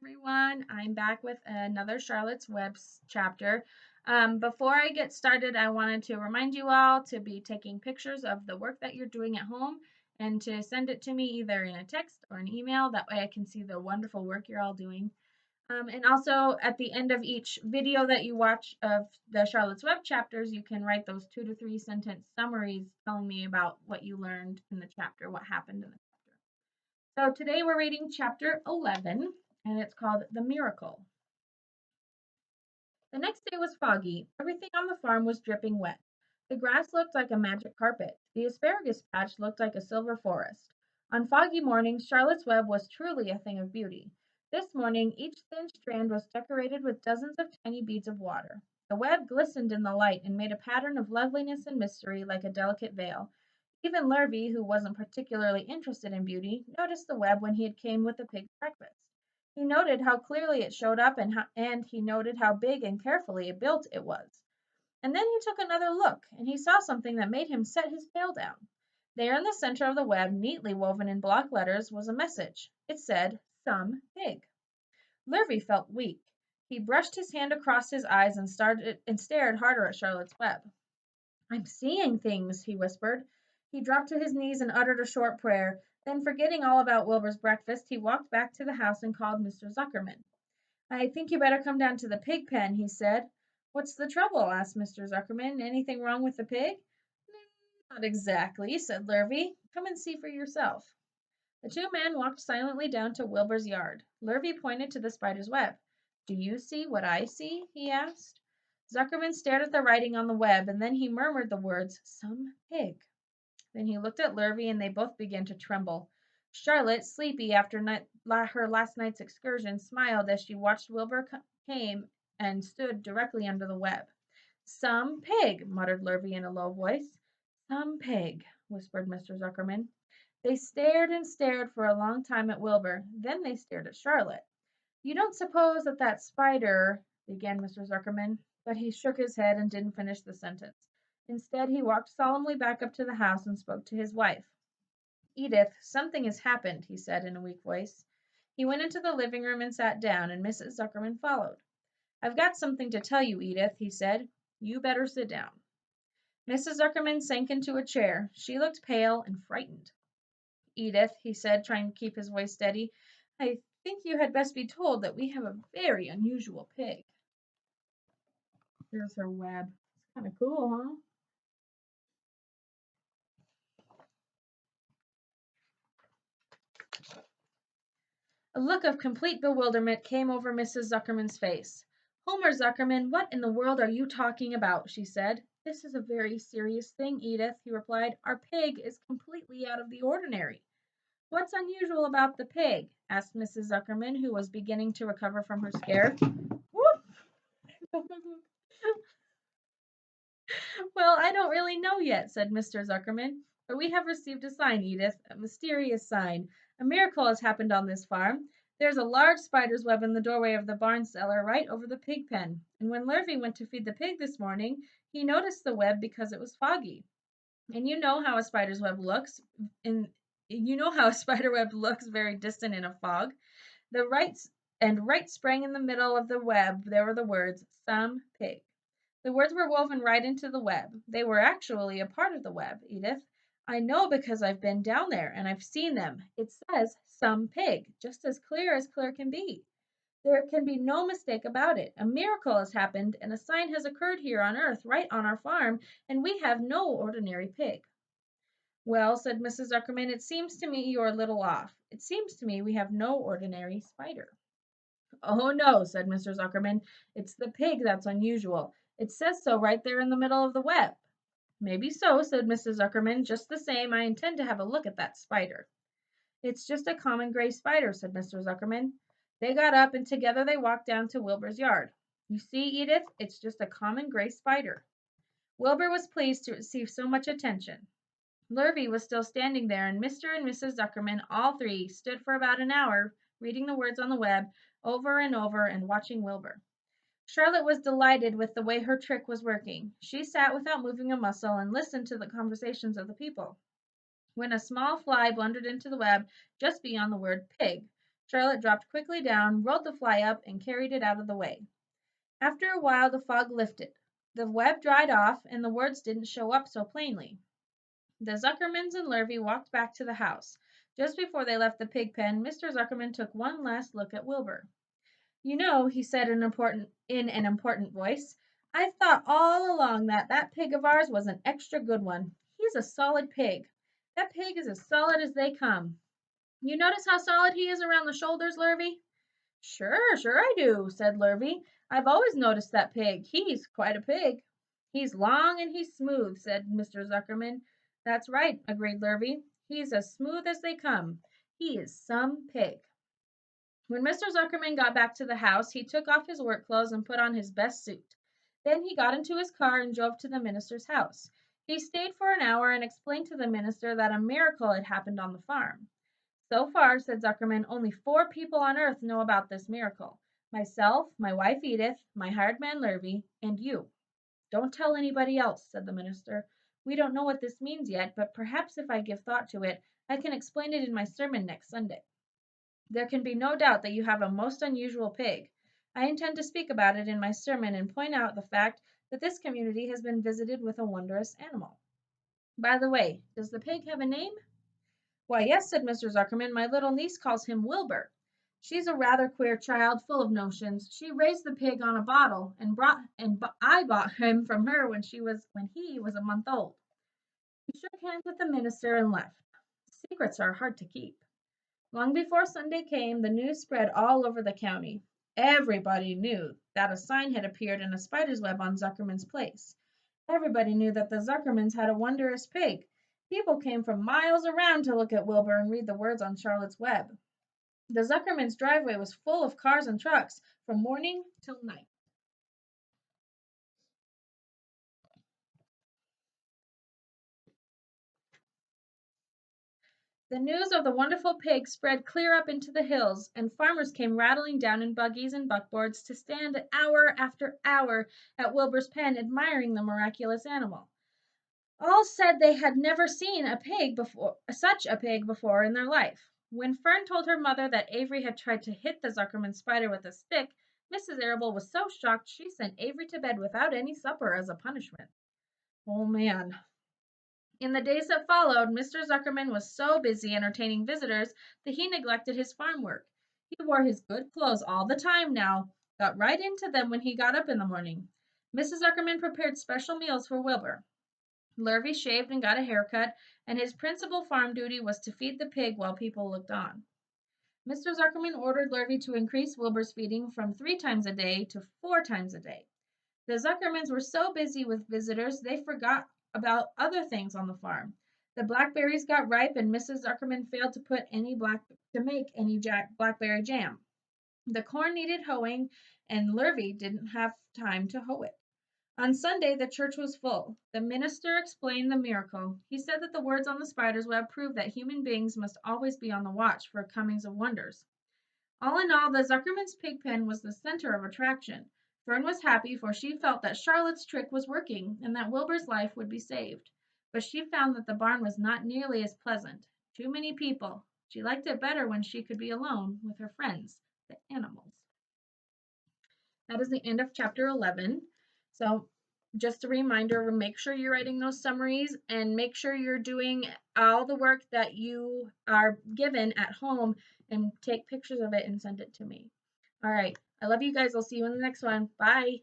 everyone. I'm back with another Charlotte's Web chapter. Before I get started, I wanted to remind you all to be taking pictures of the work that you're doing at home and to send it to me either in a text or an email. That way I can see the wonderful work you're all doing. And also, at the end of each video that you watch of the Charlotte's Web chapters, you can write those 2 to 3 sentence summaries telling me about what you learned in the chapter, what happened in the chapter. So today we're reading chapter 11, and it's called The Miracle. The next day was foggy. Everything on the farm was dripping wet. The grass looked like a magic carpet. The asparagus patch looked like a silver forest. On foggy mornings, Charlotte's Web was truly a thing of beauty. This morning, each thin strand was decorated with dozens of tiny beads of water. The web glistened in the light and made a pattern of loveliness and mystery like a delicate veil. Even Lurvy, who wasn't particularly interested in beauty, noticed the web when he came with the pig's breakfast. He noted how clearly it showed up and he noted how big and carefully built it was. And then he took another look, and he saw something that made him set his pail down. There in the center of the web, neatly woven in block letters, was a message. It said, "Some pig." Lurvy felt weak. He brushed his hand across his eyes and stared harder at Charlotte's Web. "I'm seeing things," he whispered. He dropped to his knees and uttered a short prayer. Then, forgetting all about Wilbur's breakfast, he walked back to the house and called Mr. Zuckerman. "I think you better come down to the pig pen," he said. "What's the trouble?" asked Mr. Zuckerman. "Anything wrong with the pig?" "Not exactly," said Lurvy. "Come and see for yourself." The two men walked silently down to Wilbur's yard. Lurvy pointed to the spider's web. "Do you see what I see?" he asked. Zuckerman stared at the writing on the web, and then he murmured the words, "Some pig." Then he looked at Lurvy, and they both began to tremble. Charlotte, sleepy after her last night's excursion, smiled as she watched Wilbur came and stood directly under the web. "Some pig," muttered Lurvy in a low voice. "Some pig," whispered Mr. Zuckerman. They stared and stared for a long time at Wilbur. Then they stared at Charlotte. "You don't suppose that spider," began Mr. Zuckerman, but he shook his head and didn't finish the sentence. Instead, he walked solemnly back up to the house and spoke to his wife. "Edith, something has happened," he said in a weak voice. He went into the living room and sat down, and Mrs. Zuckerman followed. "I've got something to tell you, Edith," he said. "You better sit down." Mrs. Zuckerman sank into a chair. She looked pale and frightened. "Edith," he said, trying to keep his voice steady, "I think you had best be told that we have a very unusual pig." Here's her web. It's kind of cool, huh? A look of complete bewilderment came over Mrs. Zuckerman's face. "Homer Zuckerman, what in the world are you talking about?" she said. "This is a very serious thing, Edith," he replied. "Our pig is completely out of the ordinary." "What's unusual about the pig?" asked Mrs. Zuckerman, who was beginning to recover from her scare. "Well, I don't really know yet," said Mr. Zuckerman. "But we have received a sign, Edith, a mysterious sign. A miracle has happened on this farm. There's a large spider's web in the doorway of the barn cellar right over the pig pen. And when Lurvy went to feed the pig this morning, he noticed the web because it was foggy. And you know how a spider's web looks, and you know how a spider web looks very distant in a fog. Right sprang in the middle of the web there were the words, 'Some pig.' The words were woven right into the web. They were actually a part of the web, Edith. I know because I've been down there and I've seen them. It says 'some pig,' just as clear can be. There can be no mistake about it. A miracle has happened and a sign has occurred here on earth, right on our farm, and we have no ordinary pig." "Well," said Mrs. Zuckerman, "it seems to me you're a little off. It seems to me we have no ordinary spider." "Oh, no," said Mr. Zuckerman. "It's the pig that's unusual. It says so right there in the middle of the web." "Maybe so," said Mrs. Zuckerman. "Just the same, I intend to have a look at that spider." "It's just a common gray spider," said Mr. Zuckerman. They got up and together they walked down to Wilbur's yard. "You see, Edith, it's just a common gray spider." Wilbur was pleased to receive so much attention. Lurvy was still standing there, and Mr. and Mrs. Zuckerman, all three, stood for about an hour, reading the words on the web over and watching Wilbur. Charlotte was delighted with the way her trick was working. She sat without moving a muscle and listened to the conversations of the people. When a small fly blundered into the web just beyond the word pig, Charlotte dropped quickly down, rolled the fly up, and carried it out of the way. After a while, the fog lifted. The web dried off, and the words didn't show up so plainly. The Zuckermans and Lurvy walked back to the house. Just before they left the pig pen, Mr. Zuckerman took one last look at Wilbur. You know, he said in an important voice, I've thought all along that that pig of ours was an extra good one. He's a solid pig. That pig is as solid as they come. You notice how solid he is around the shoulders, Lurvy? Sure I do, said Lurvy. I've always noticed that pig. He's quite a pig. He's long and he's smooth, said Mr. Zuckerman. That's right, agreed Lurvy. He's as smooth as they come. He is some pig. When Mr. Zuckerman got back to the house, he took off his work clothes and put on his best suit. Then he got into his car and drove to the minister's house. He stayed for an hour and explained to the minister that a miracle had happened on the farm. So far, said Zuckerman, only 4 people on earth know about this miracle. Myself, my wife Edith, my hired man Lurvy, and you. Don't tell anybody else, said the minister. We don't know what this means yet, but perhaps if I give thought to it, I can explain it in my sermon next Sunday. There can be no doubt that you have a most unusual pig. I intend to speak about it in my sermon and point out the fact that this community has been visited with a wondrous animal. By the way, does the pig have a name? Why, yes, said Mr. Zuckerman. My little niece calls him Wilbur. She's a rather queer child, full of notions. She raised the pig on a bottle I bought him from her when he was a month old. He shook hands with the minister and left. Secrets are hard to keep. Long before Sunday came, the news spread all over the county. Everybody knew that a sign had appeared in a spider's web on Zuckerman's place. Everybody knew that the Zuckermans had a wondrous pig. People came from miles around to look at Wilbur and read the words on Charlotte's web. The Zuckermans' driveway was full of cars and trucks from morning till night. The news of the wonderful pig spread clear up into the hills, and farmers came rattling down in buggies and buckboards to stand hour after hour at Wilbur's pen admiring the miraculous animal. All said they had never seen such a pig before in their life. When Fern told her mother that Avery had tried to hit the Zuckerman spider with a stick, Mrs. Arable was so shocked she sent Avery to bed without any supper as a punishment. Oh man. In the days that followed, Mr. Zuckerman was so busy entertaining visitors that he neglected his farm work. He wore his good clothes all the time now, got right into them when he got up in the morning. Mrs. Zuckerman prepared special meals for Wilbur. Lurvy shaved and got a haircut, and his principal farm duty was to feed the pig while people looked on. Mr. Zuckerman ordered Lurvy to increase Wilbur's feeding from 3 times a day to 4 times a day. The Zuckermans were so busy with visitors they forgot about other things on the farm. The blackberries got ripe, and Mrs. Zuckerman failed to make any blackberry jam. The corn needed hoeing, and Lurvy didn't have time to hoe it. On Sunday, the church was full. The minister explained the miracle. He said that the words on the spider's web proved that human beings must always be on the watch for comings of wonders. All in all, the Zuckerman's pig pen was the center of attraction. Fern was happy, for she felt that Charlotte's trick was working and that Wilbur's life would be saved. But she found that the barn was not nearly as pleasant. Too many people. She liked it better when she could be alone with her friends, the animals. That is the end of chapter 11. So just a reminder, make sure you're writing those summaries and make sure you're doing all the work that you are given at home and take pictures of it and send it to me. All right. I love you guys. I'll see you in the next one. Bye.